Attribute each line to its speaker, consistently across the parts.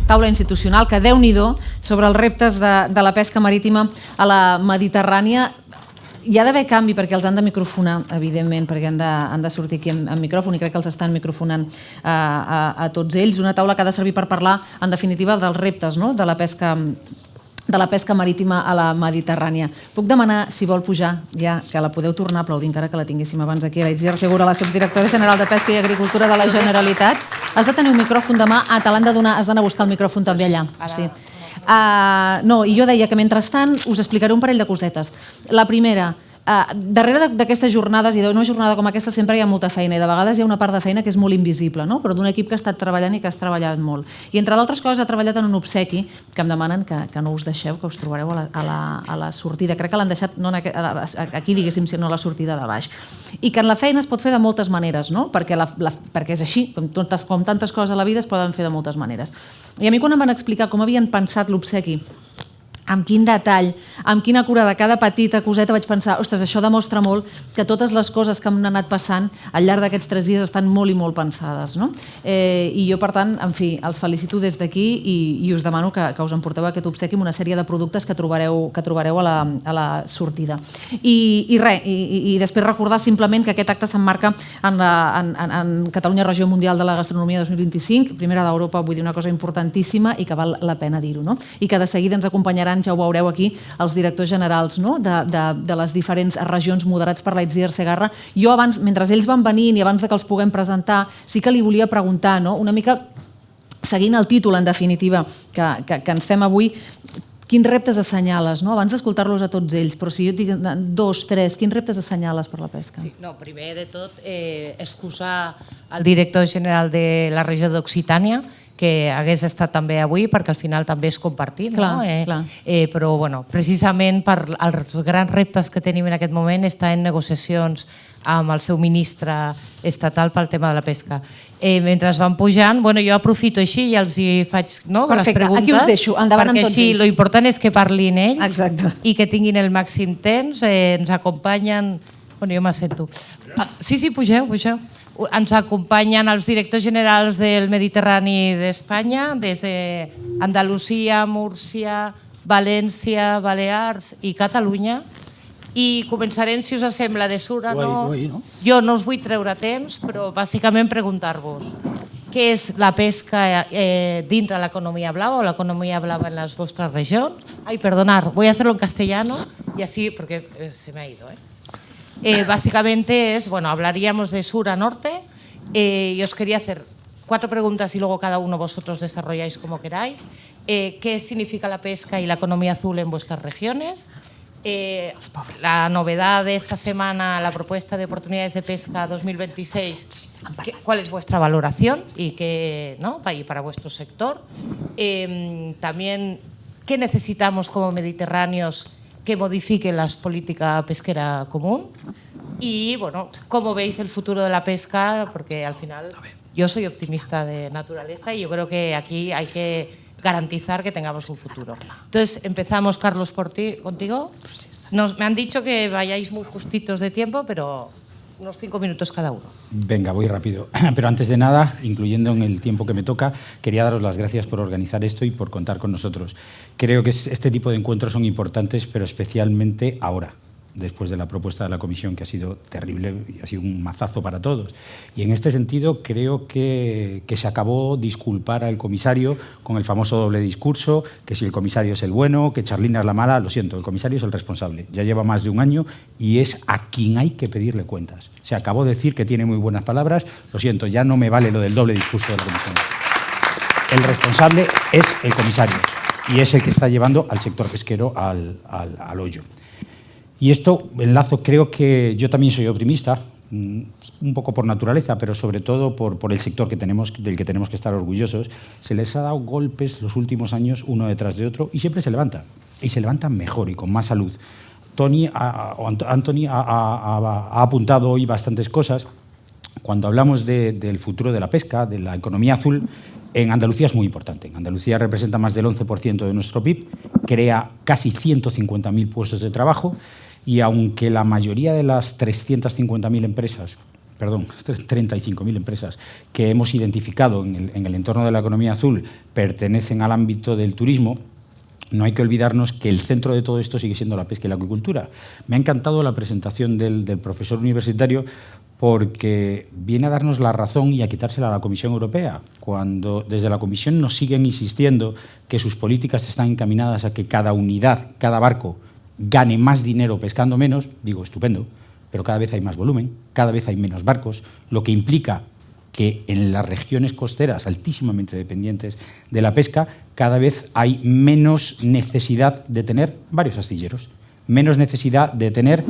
Speaker 1: taula institucional, que Déu-n'hi-do, sobre els reptes de la pesca marítima a la Mediterrània. Hi ha d'haver canvi perquè els han de microfonar, evidentment, perquè han de sortir aquí amb micròfon i crec que els estan microfonant a tots ells. Una taula que ha de servir per parlar, en definitiva, dels reptes de la pesca marítima a la Mediterrània. Puc demanar, si vol pujar, ja que la podeu tornar a aplaudir, encara que la tinguéssim abans aquí, a l'Itziar Segura, la subdirectora general de Pesca i Agricultura de la Generalitat. Has de tenir un micròfon demà. Te l'han de donar, has d'anar a buscar el micròfon també allà. Sí. No, i jo deia que mentrestant us explicaré un parell de cosetes. La primera, darrere d'aquestes jornades i d'una jornada com aquesta sempre hi ha molta feina i de vegades hi ha una part de feina que és molt invisible, però d'un equip que ha estat treballant i que has treballat molt. I entre d'altres coses ha treballat en un obsequi que em demanen que no us deixeu, que us trobareu a la sortida. Crec que l'han deixat aquí, diguéssim, si no a la sortida de baix. I que en la feina es pot fer de moltes maneres, perquè és així, com tantes coses a la vida es poden fer de moltes maneres. I a mi quan em van explicar com havien pensat l'obsequi, amb quin detall, amb quina cura de cada petita coseta, vaig pensar, ostres, això demostra molt que totes les coses que m'han anat passant al llarg d'aquests 3 dies estan molt i molt pensades. I jo, per tant, en fi, els felicito des d'aquí i us demano que us emporteu aquest obsequi amb una sèrie de productes que trobareu a la sortida. I res, i després recordar simplement que aquest acte s'emmarca en Catalunya Regió Mundial de la Gastronomia 2025, primera d'Europa, vull dir una cosa importantíssima i que val la pena dir-ho. I que de seguida ens acompanyaran, ja ho veureu aquí, els directors generals de les diferents regions moderats per l'Itziar Segarra. Jo abans, mentre ells van venint i abans que els puguem presentar, sí que li volia preguntar, una mica seguint el títol, en definitiva, que ens fem avui, quins reptes assenyales, abans d'escoltar-los a tots ells, però si jo et dic 2, 3, quins reptes assenyales per la pesca?
Speaker 2: Primer de tot, excusar el director general de la regió d'Occitània, que hagués estat també avui, perquè al final també és compartit. Però precisament per els grans reptes que tenim en aquest moment està en negociacions amb el seu ministre estatal pel tema de la pesca. Mentre van pujant, jo aprofito així i els faig les preguntes.
Speaker 1: Perfecte, aquí us deixo, endavant amb tots ells.
Speaker 2: Perquè així, l'important és que parlin ells i que tinguin el màxim temps, ens acompanyen... Jo m'assento. Sí, pugeu. Ens acompanyen els directors generals del Mediterrani d'Espanya, des d'Andalusia, Múrcia, València, Balears i Catalunya. I començarem, si us sembla, de Sura. Jo no us vull treure temps, però bàsicament preguntar-vos què és la pesca dintre l'economia blava o l'economia blava en les vostres regions. Perdonar, voy a hacerlo en castellano y así, porque se me ha ido, Básicamente hablaríamos de sur a norte y os quería hacer 4 preguntas y luego cada uno vosotros desarrolláis como queráis. ¿Qué significa la pesca y la economía azul en vuestras regiones? La novedad de esta semana, la propuesta de oportunidades de pesca 2026, ¿cuál es vuestra valoración y para vuestro sector? También, ¿qué necesitamos como mediterráneos que modifique la política pesquera común? Y, ¿cómo veis el futuro de la pesca? Porque al final yo soy optimista de naturaleza y yo creo que aquí hay que garantizar que tengamos un futuro. Entonces, empezamos, Carlos, por ti, contigo. Me han dicho que vayáis muy justitos de tiempo, pero unos 5 minutos cada uno.
Speaker 3: Venga, voy rápido. Pero antes de nada, incluyendo en el tiempo que me toca, quería daros las gracias por organizar esto y por contar con nosotros. Creo que este tipo de encuentros son importantes, pero especialmente ahora, después de la propuesta de la Comisión, que ha sido terrible y ha sido un mazazo para todos. Y en este sentido creo que se acabó disculpar al comisario con el famoso doble discurso, que si el comisario es el bueno, que Charlina es la mala. Lo siento, el comisario es el responsable. Ya lleva más de un año y es a quien hay que pedirle cuentas. Se acabó de decir que tiene muy buenas palabras. Lo siento, ya no me vale lo del doble discurso de la Comisión. El responsable es el comisario y es el que está llevando al sector pesquero al hoyo. Y esto, enlazo, creo que yo también soy optimista, un poco por naturaleza, pero sobre todo por el sector del que tenemos que estar orgullosos. Se les ha dado golpes los últimos años uno detrás de otro y siempre se levantan. Y se levantan mejor y con más salud. Anthony ha apuntado hoy bastantes cosas. Cuando hablamos del futuro de la pesca, de la economía azul, en Andalucía es muy importante. Andalucía representa más del 11% de nuestro PIB, crea casi 150.000 puestos de trabajo y aunque la mayoría de las 350.000 empresas 35.000 empresas que hemos identificado en el entorno de la economía azul pertenecen al ámbito del turismo, no hay que olvidarnos que el centro de todo esto sigue siendo la pesca y la acuicultura. Me ha encantado la presentación del profesor universitario porque viene a darnos la razón y a quitársela a la Comisión Europea, cuando desde la Comisión nos siguen insistiendo que sus políticas están encaminadas a que cada unidad, cada barco, gane más dinero pescando menos. Digo, estupendo, pero cada vez hay más volumen, cada vez hay menos barcos, lo que implica que en las regiones costeras altísimamente dependientes de la pesca cada vez hay menos necesidad de tener varios astilleros, menos necesidad de tener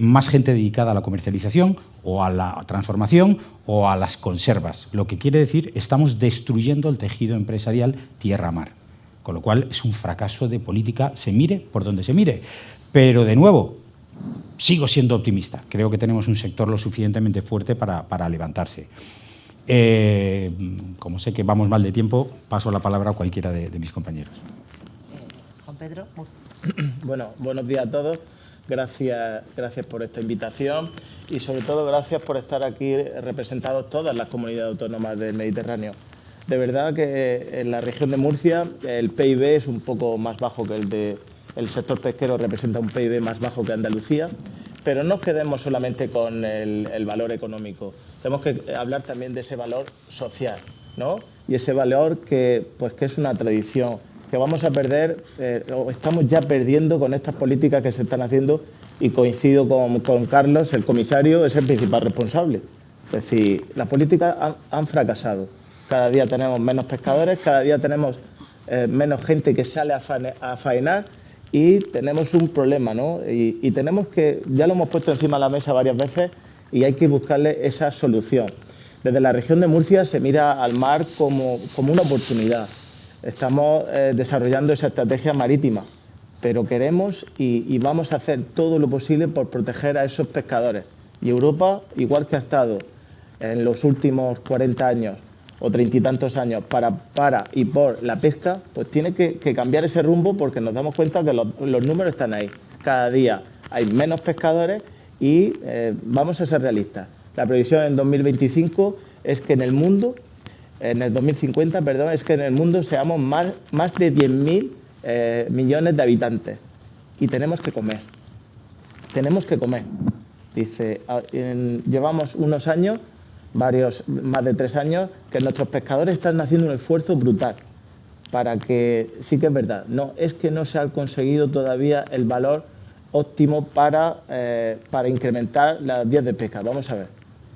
Speaker 3: más gente dedicada a la comercialización o a la transformación o a las conservas. Lo que quiere decir, estamos destruyendo el tejido empresarial tierra-mar, con lo cual es un fracaso de política, se mire por donde se mire. Pero, de nuevo, sigo siendo optimista. Creo que tenemos un sector lo suficientemente fuerte para levantarse. Como sé que vamos mal de tiempo, paso la palabra a cualquiera de mis compañeros.
Speaker 2: Juan Pedro.
Speaker 4: Bueno, buenos días a todos. Gracias por esta invitación y sobre todo gracias por estar aquí representados todas las comunidades autónomas del Mediterráneo. De verdad que en la región de Murcia el PIB es un poco más bajo que el sector pesquero, representa un PIB más bajo que Andalucía. Pero no nos quedemos solamente con el valor económico, tenemos que hablar también de ese valor social, ¿no? Y ese valor que es una tradición, que vamos a perder, o estamos ya perdiendo con estas políticas que se están haciendo, y coincido con Carlos, el comisario es el principal responsable. Es decir, las políticas han fracasado. Cada día tenemos menos pescadores, cada día tenemos menos gente que sale a faenar, y tenemos un problema, ¿no? Y tenemos que, ya lo hemos puesto encima de la mesa varias veces y hay que buscarle esa solución. Desde la región de Murcia se mira al mar como una oportunidad. Estamos desarrollando esa estrategia marítima, pero queremos y vamos a hacer todo lo posible por proteger a esos pescadores. Y Europa, igual que ha estado en los últimos 40 años o 30 y tantos años para y por la pesca, pues tiene que cambiar ese rumbo, porque nos damos cuenta que los números están ahí. Cada día hay menos pescadores y vamos a ser realistas. La previsión en 2025 es que en el mundo, en el 2050, perdón, es que en el mundo seamos más de 10.000 millones de habitantes y tenemos que comer. Tenemos que comer. Dice, llevamos unos años, más de 3 años, que nuestros pescadores están haciendo un esfuerzo brutal para que, sí que es verdad, no es que no se ha conseguido todavía el valor óptimo para incrementar las días de pesca. Vamos a ver,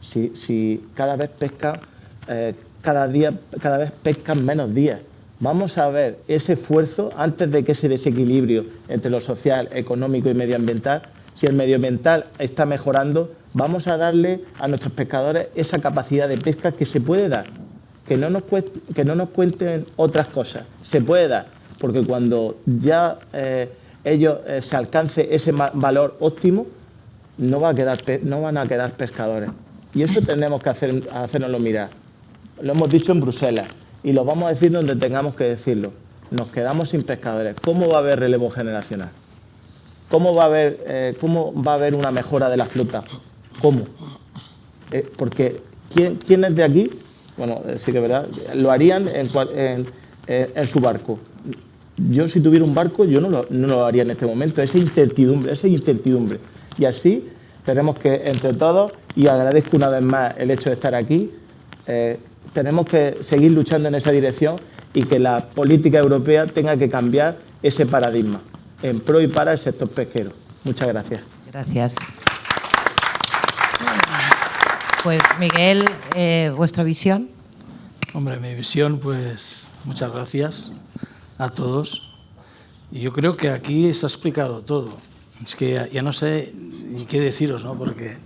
Speaker 4: si cada vez pescan, cada vez pescan menos días. Vamos a ver ese esfuerzo antes de que ese desequilibrio entre lo social, económico y medioambiental, si el medioambiental está mejorando, vamos a darle a nuestros pescadores esa capacidad de pesca que se puede dar, que no nos cuenten otras cosas, se puede dar, porque cuando ya ellos se alcance ese valor óptimo, no van a quedar pescadores. Y eso tenemos que hacernoslo mirar. Lo hemos dicho en Bruselas y lo vamos a decir donde tengamos que decirlo. Nos quedamos sin pescadores. ¿Cómo va a haber relevo generacional? ¿Cómo va a haber una mejora de la flota? ¿Cómo? Porque ¿quién es de aquí? Bueno, sí que es verdad, lo harían en su barco. Yo, si tuviera un barco, yo no lo haría en este momento. Esa incertidumbre. Y así tenemos que, entre todos, y agradezco una vez más el hecho de estar aquí, tenemos que seguir luchando en esa dirección y que la política europea tenga que cambiar ese paradigma en pro y para el sector pesquero. Muchas gracias.
Speaker 2: Gracias. Pues Miguel, vuestra visión.
Speaker 5: Hombre, mi visión, pues muchas gracias a todos. Y yo creo que aquí se ha explicado todo. Es que ya no sé ni qué deciros, ¿no? Porque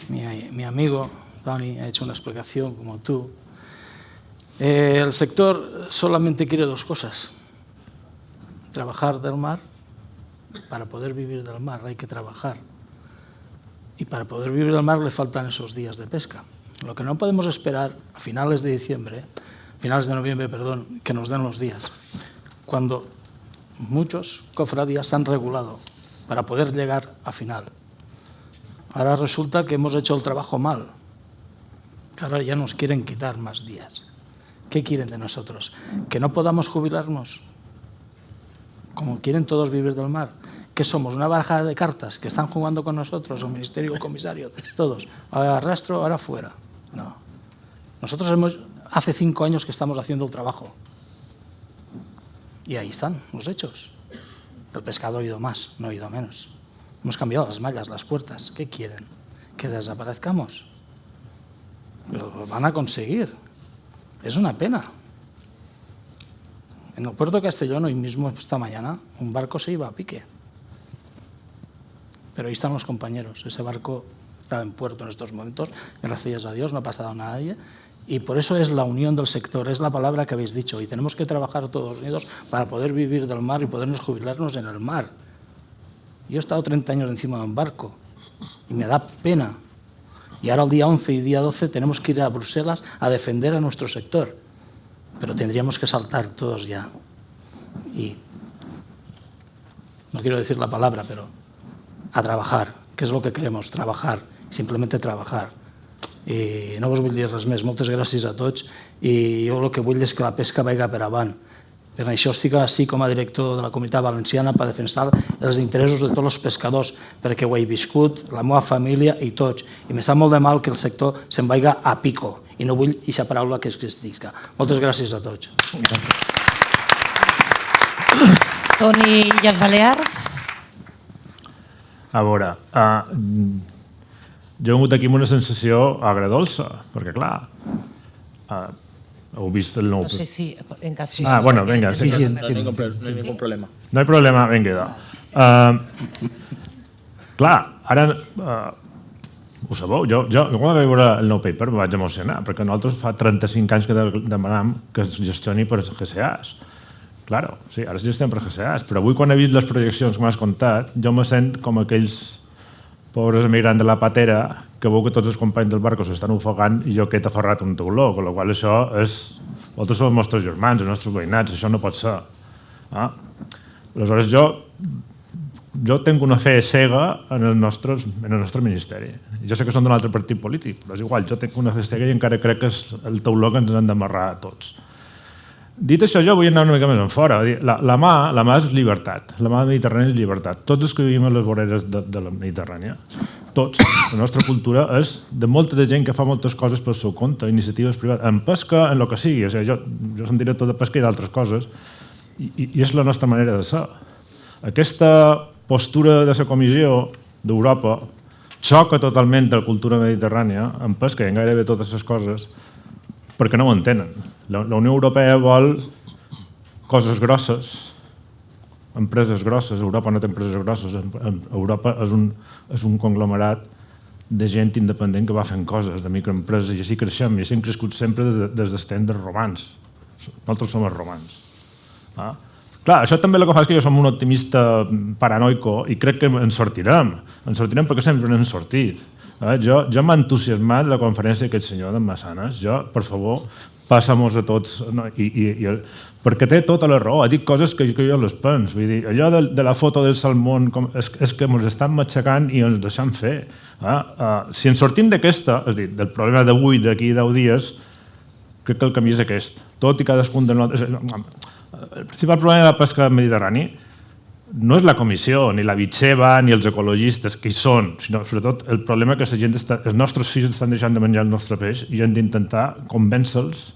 Speaker 5: mi amigo Tony ha hecho una explicación como tú. El sector solamente quiere 2 cosas. Trabajar del mar. Para poder vivir del mar hay que trabajar. Y para poder vivir del mar le faltan esos días de pesca. Lo que no podemos esperar a finales de noviembre, que nos den los días, cuando muchos cofradías han regulado para poder llegar a final. Ahora resulta que hemos hecho el trabajo mal, que ahora ya nos quieren quitar más días. ¿Qué quieren de nosotros? ¿Que no podamos jubilarnos? Como quieren todos vivir del mar. ¿Qué somos? ¿Una baraja de cartas que están jugando con nosotros, el ministerio, el comisario, todos? Ahora arrastro, ahora fuera. No. Nosotros hace 5 años que estamos haciendo el trabajo. Y ahí están los hechos. El pescado ha ido más, no ha ido menos. Hemos cambiado las mallas, las puertas. ¿Qué quieren? ¿Que desaparezcamos? Lo van a conseguir. Es una pena. En el puerto de Castellón, hoy mismo, esta mañana, un barco se iba a pique. Pero ahí están los compañeros. Ese barco está en puerto en estos momentos. Gracias a Dios no ha pasado nada. Y por eso es la unión del sector, es la palabra que habéis dicho. Y tenemos que trabajar todos unidos para poder vivir del mar y podernos jubilarnos en el mar. Yo he estado 30 años encima de un barco y me da pena. Y ahora el día 11 y día 12 tenemos que ir a Bruselas a defender a nuestro sector. Pero tendríamos que saltar todos ya. Y no quiero decir la palabra, pero a trabajar. ¿Qué es lo que queremos? Trabajar. Simplemente trabajar. I no vos vull dir res més. Moltes gràcies a tots. I jo el que vull és que la pesca vagi per avant. Per això estic així com a director de la Comunitat Valenciana per defensar els interessos de tots els pescadors, perquè ho he viscut, la meva família i tots. I me sap molt de mal que el sector se'n vagi a pico. I no vull aquesta paraula que existisca. Moltes gràcies a tots.
Speaker 2: Toni Illes Balears.
Speaker 6: A veure, jo he vingut aquí amb una sensació agredolça, perquè clar, heu vist el nou...
Speaker 2: No sé si en cas...
Speaker 6: bueno, vinga.
Speaker 4: No hay ningún problema.
Speaker 6: No hi ha problema, vinga. Clar, ara... Ho sabeu, jo quan vaig veure el nou paper em vaig emocionar, perquè nosaltres fa 35 anys que demanàvem que es gestioni per GCAs. Claro, sí, ara es gestionen per GCAs, però avui quan he vist les projeccions que m'has contat, jo me sent com aquells pobres emigrants de la patera que veu que tots els companys del barco s'estan ofegant i jo que he aferrat un tauló, amb la qual això és... Vosaltres sou els nostres germans, els nostres veïnats, això no pot ser. Aleshores, jo tinc una fe cega en el nostre ministeri. Jo sé que són d'un altre partit polític, però és igual, jo tinc una fe cega i encara crec que és el tauló que ens han d'amarrar a tots. Dit això, jo vull anar una mica més enfora. La mà és llibertat. La mà mediterrània és llibertat. Tots els que vivim a les voreres de la Mediterrània, tots, la nostra cultura és de molta de gent que fa moltes coses pel seu compte, iniciatives privades, en pesca, en el que sigui. Jo som director de pesca i d'altres coses, i és la nostra manera de ser. Aquesta postura de la Comissió d'Europa xoca totalment de la cultura mediterrània en pesca i en gairebé totes les coses, perquè no ho entenen. La Unió Europea vol coses grosses, empreses grosses. Europa no té empreses grosses. Europa és un conglomerat de gent independent que va fent coses, de microempreses, i així creixem, i així hem crescut sempre des dels temps dels romans. Nosaltres som els romans. Clar, això també el que fa és que jo som un optimista paranoico i crec que ens sortirem. Ens sortirem perquè sempre n'hem sortit. Jo m'ha entusiasmat la conferència d'aquest senyor d'en Massanes. Jo, per favor, passa-mos a tots. Perquè té tota la raó, ha dit coses que jo les penso. Vull dir, allò de la foto del salmón és que ens estan matxacant i ens deixant fer. Si ens sortim d'aquesta, és a dir, del problema d'avui, d'aquí 10 dies, crec que el camí és aquest. Tot i cadascun de nosaltres... El principal problema de la pesca mediterrània no és la comissió, ni la Bitxeva, ni els ecologistes, que hi són, sinó sobretot el problema que els nostres fills estan deixant de menjar el nostre peix i hem d'intentar convèncer-los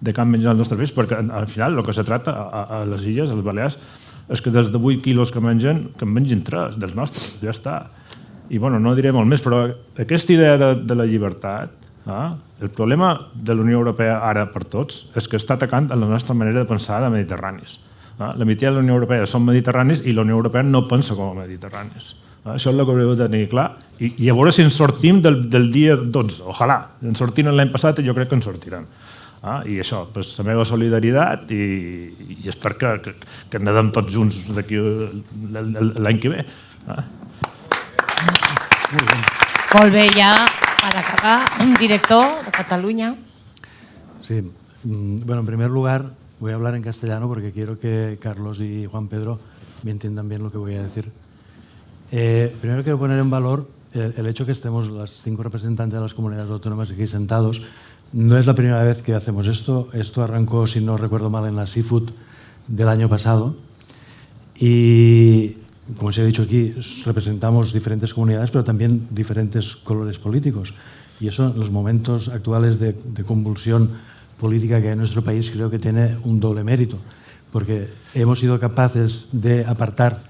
Speaker 6: de que han menjat el nostre peix, perquè al final el que se trata a les illes, a les Balears, és que dels de 8 quilos que en mengin 3 dels nostres, ja està. I bueno, no diré molt més, però aquesta idea de la llibertat, el problema de la Unió Europea ara per tots és que està atacant la nostra manera de pensar de mediterranis. La meitat de la Unió Europea són mediterranis i la Unió Europea no pensa com a mediterranis. Això és el que hauríeu de tenir clar. I a veure si ens sortim del dia 12. Ojalà. Ens sortim l'any passat i jo crec que ens sortirem. I això, la meva solidaritat i espero que nedem tots junts d'aquí l'any que ve.
Speaker 2: Molt bé, ja per acabar, director de Cataluña.
Speaker 7: Sí, bueno, en primer lugar voy a hablar en castellano porque quiero que Carlos y Juan Pedro me entiendan bien lo que voy a decir. Primero quiero poner en valor el hecho que estemos las 5 representantes de las comunidades autónomas aquí sentados, no es la primera vez que hacemos esto. Esto arrancó, si no recuerdo mal, en la Seafood del año pasado. Y, como se ha dicho aquí, representamos diferentes comunidades, pero también diferentes colores políticos. Y eso, en los momentos actuales de convulsión política que hay en nuestro país, creo que tiene un doble mérito, porque hemos sido capaces de apartar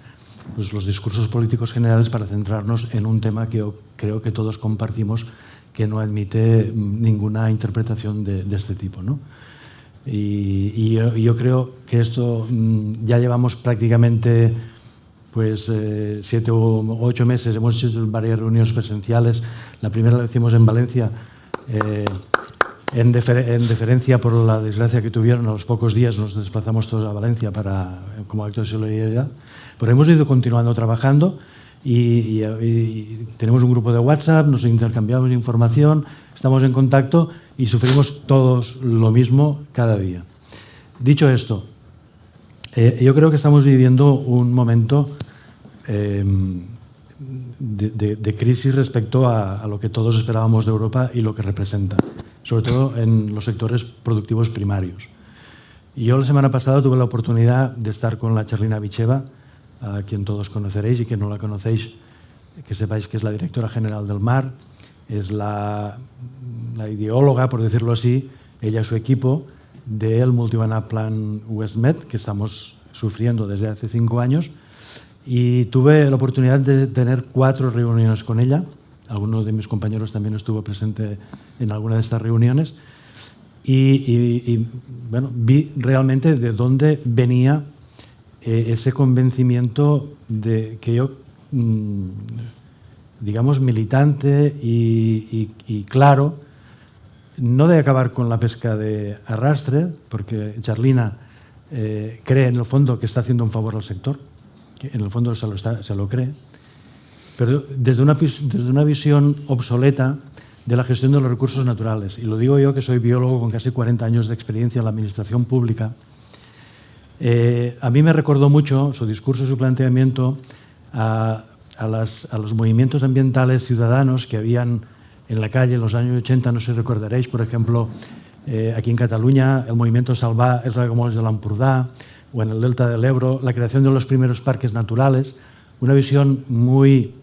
Speaker 7: pues, los discursos políticos generales para centrarnos en un tema que yo creo que todos compartimos, que no admite ninguna interpretación de este tipo, ¿no? Y yo creo que esto ya llevamos prácticamente pues 7 o 8 meses, hemos hecho varias reuniones presenciales. La primera la hicimos en Valencia, en deferencia por la desgracia que tuvieron. A los pocos días nos desplazamos todos a Valencia como acto de solidaridad. Pero hemos ido continuando trabajando y tenemos un grupo de WhatsApp, nos intercambiamos información, estamos en contacto y sufrimos todos lo mismo cada día. Dicho esto, yo creo que estamos viviendo un momento de crisis respecto a lo que todos esperábamos de Europa y lo que representa, sobre todo en los sectores productivos primarios. Y yo la semana pasada tuve la oportunidad de estar con la Charlina Bicheva, a quien todos conoceréis, y que no la conocéis, que sepáis que es la directora general del MAR, es la ideóloga, por decirlo así, ella y su equipo, del Multiannual Plan WestMed, que estamos sufriendo desde hace 5 años, y tuve la oportunidad de tener 4 reuniones con ella. Alguno de mis compañeros también estuvo presente en alguna de estas reuniones, y bueno, vi realmente de dónde venía ese convencimiento de que yo, digamos, militante y claro, no de acabar con la pesca de arrastre, porque Charlina cree en el fondo que está haciendo un favor al sector, que en el fondo se lo cree, pero desde una visión obsoleta de la gestión de los recursos naturales. Y lo digo yo, que soy biólogo con casi 40 años de experiencia en la administración pública. A mí me recordó mucho su discurso y su planteamiento a los movimientos ambientales ciudadanos que habían en la calle en los años 80, no sé si recordaréis, por ejemplo, aquí en Cataluña, el movimiento Salvar els Aiguamolls de l'Empordà, o en el Delta del Ebro, la creación de los primeros parques naturales, una visión muy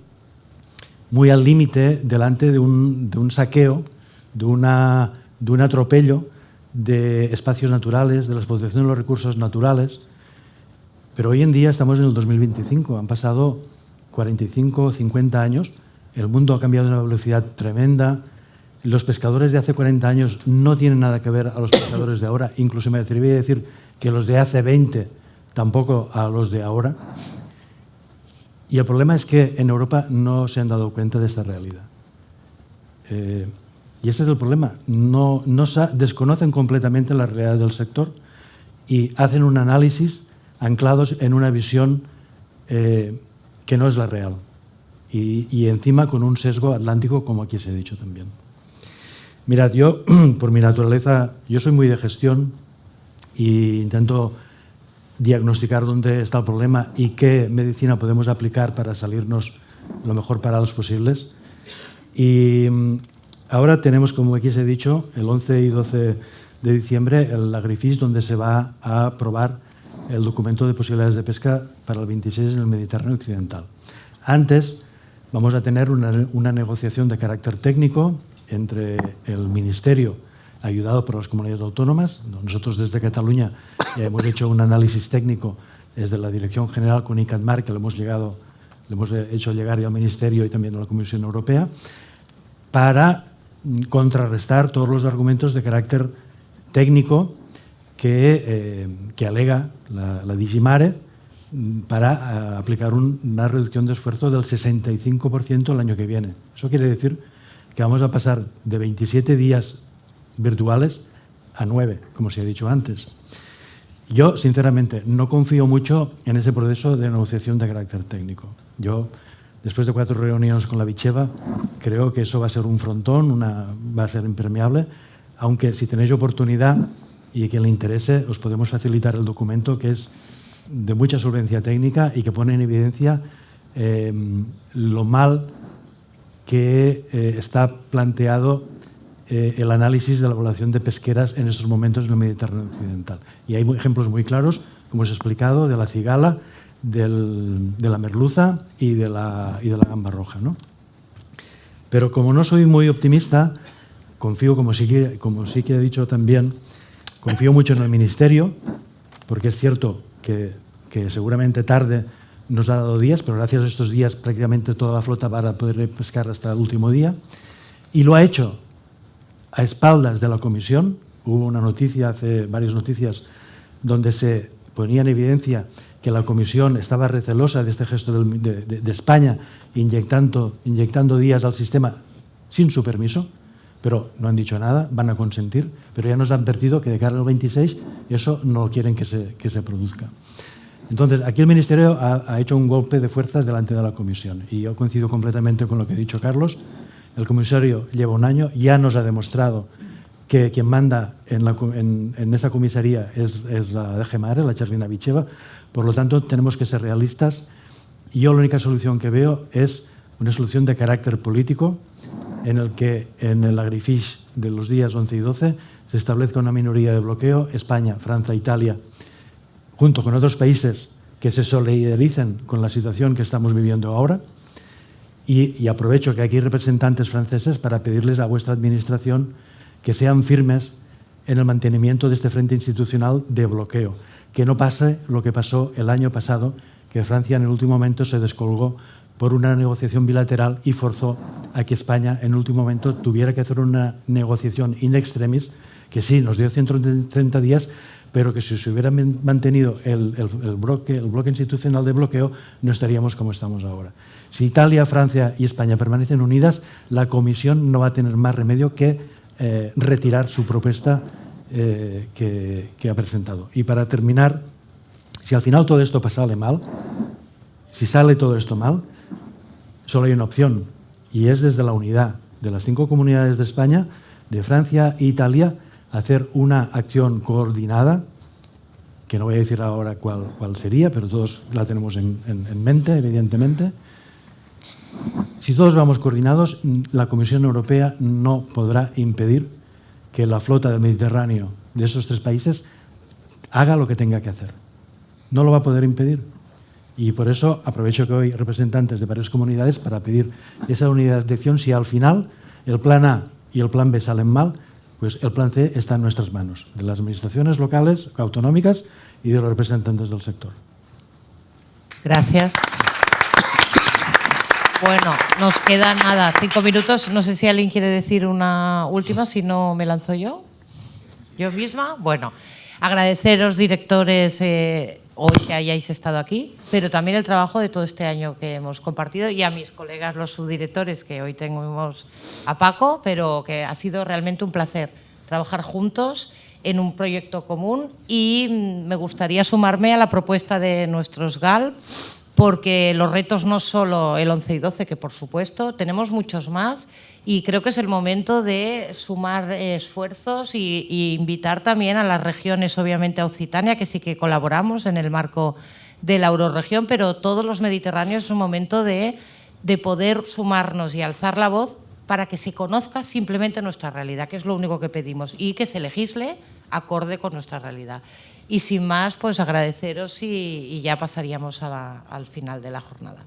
Speaker 7: al límite delante de un saqueo, de un atropello de espacios naturales, de la explotación de los recursos naturales. Pero hoy en día estamos en el 2025, han pasado 45 o 50 años, el mundo ha cambiado a una velocidad tremenda, los pescadores de hace 40 años no tienen nada que ver a los pescadores de ahora, incluso me atrevería a decir que los de hace 20 tampoco a los de ahora. Y el problema es que en Europa no se han dado cuenta de esta realidad. Y ese es el problema. Desconocen completamente la realidad del sector y hacen un análisis anclados en una visión que no es la real. Y encima con un sesgo atlántico, como aquí se ha dicho también. Mirad, yo, por mi naturaleza, yo soy muy de gestión e intento diagnosticar dónde está el problema y qué medicina podemos aplicar para salirnos lo mejor parados posibles. Y ahora tenemos, como aquí se ha dicho, el 11 y 12 de diciembre, el Agrifis, donde se va a aprobar el documento de posibilidades de pesca para el 26 en el Mediterráneo occidental. Antes vamos a tener una negociación de carácter técnico entre el Ministerio, ayudado por las comunidades autónomas. Nosotros desde Cataluña ya hemos hecho un análisis técnico desde la Dirección General con ICATMAR, que le hemos hecho llegar ya al Ministerio y también a la Comisión Europea, para contrarrestar todos los argumentos de carácter técnico que alega la Digimare para aplicar una reducción de esfuerzo del 65% el año que viene. Eso quiere decir que vamos a pasar de 27 días virtuales a 9, como se ha dicho antes. Yo, sinceramente, no confío mucho en ese proceso de negociación de carácter técnico. Yo, después de 4 reuniones con la Bicheva, creo que eso va a ser un frontón, va a ser impermeable, aunque si tenéis oportunidad y que le interese, os podemos facilitar el documento, que es de mucha solvencia técnica y que pone en evidencia lo mal que está planteado el análisis de la población de pesqueras en estos momentos en el Mediterráneo occidental. Y hay ejemplos muy claros, como os he explicado, de la cigala, de la merluza y de la gamba roja, ¿no? Pero como no soy muy optimista, confío, como sí que he dicho también, confío mucho en el Ministerio, porque es cierto que seguramente tarde nos ha dado días, pero gracias a estos días prácticamente toda la flota va a poder pescar hasta el último día, y lo ha hecho a espaldas de la Comisión. Hubo una noticia, hace varias noticias, donde se ponía en evidencia que la Comisión estaba recelosa de este gesto de España inyectando días al sistema sin su permiso, pero no han dicho nada, van a consentir, pero ya nos han advertido que de cara al 26 eso no quieren que se produzca. Entonces, aquí el Ministerio ha hecho un golpe de fuerza delante de la Comisión y yo coincido completamente con lo que ha dicho Carlos. El comisario lleva un año, ya nos ha demostrado que quien manda en esa comisaría es la DG Mare, la Txerrina Bitxeva. Por lo tanto, tenemos que ser realistas. Y yo la única solución que veo es una solución de carácter político en el que en el agrifish de los días 11 y 12 se establezca una minoría de bloqueo, España, Francia, Italia, junto con otros países que se solidaricen con la situación que estamos viviendo ahora. Y aprovecho que aquí hay representantes franceses para pedirles a vuestra administración que sean firmes en el mantenimiento de este frente institucional de bloqueo, que no pase lo que pasó el año pasado, que Francia en el último momento se descolgó por una negociación bilateral y forzó a que España en el último momento tuviera que hacer una negociación in extremis, que sí, nos dio 130 días, pero que si se hubiera mantenido el bloque institucional de bloqueo, no estaríamos como estamos ahora. Si Italia, Francia y España permanecen unidas, la Comisión no va a tener más remedio que retirar su propuesta que ha presentado. Y para terminar, si al final todo esto sale mal, si sale todo esto mal, solo hay una opción, y es desde la unidad de las 5 comunidades de España, de Francia e Italia, hacer una acción coordinada, que no voy a decir ahora cuál sería, pero todos la tenemos en mente, evidentemente. Si todos vamos coordinados, la Comisión Europea no podrá impedir que la flota del Mediterráneo de esos 3 países haga lo que tenga que hacer. No lo va a poder impedir. Y por eso aprovecho que hoy representantes de varias comunidades para pedir esa unidad de acción. Si al final el plan A y el plan B salen mal, pues el plan C está en nuestras manos, de las administraciones locales, autonómicas y de los representantes del sector.
Speaker 2: Gracias. Bueno, nos quedan 5 minutos. No sé si alguien quiere decir una última, si no me lanzo yo. ¿Yo misma? Bueno, agradeceros, directores, hoy que hayáis estado aquí, pero también el trabajo de todo este año que hemos compartido, y a mis colegas, los subdirectores, que hoy tenemos a Paco, pero que ha sido realmente un placer trabajar juntos en un proyecto común, y me gustaría sumarme a la propuesta de nuestros GAL, porque los retos no solo el 11 y 12, que por supuesto tenemos muchos más, y creo que es el momento de sumar esfuerzos y invitar también a las regiones, obviamente a Occitania, que sí que colaboramos en el marco de la Eurorregión, pero todos los mediterráneos es un momento de poder sumarnos y alzar la voz para que se conozca simplemente nuestra realidad, que es lo único que pedimos, y que se legisle acorde con nuestra realidad. Y sin más, pues agradeceros y ya pasaríamos al final de la jornada.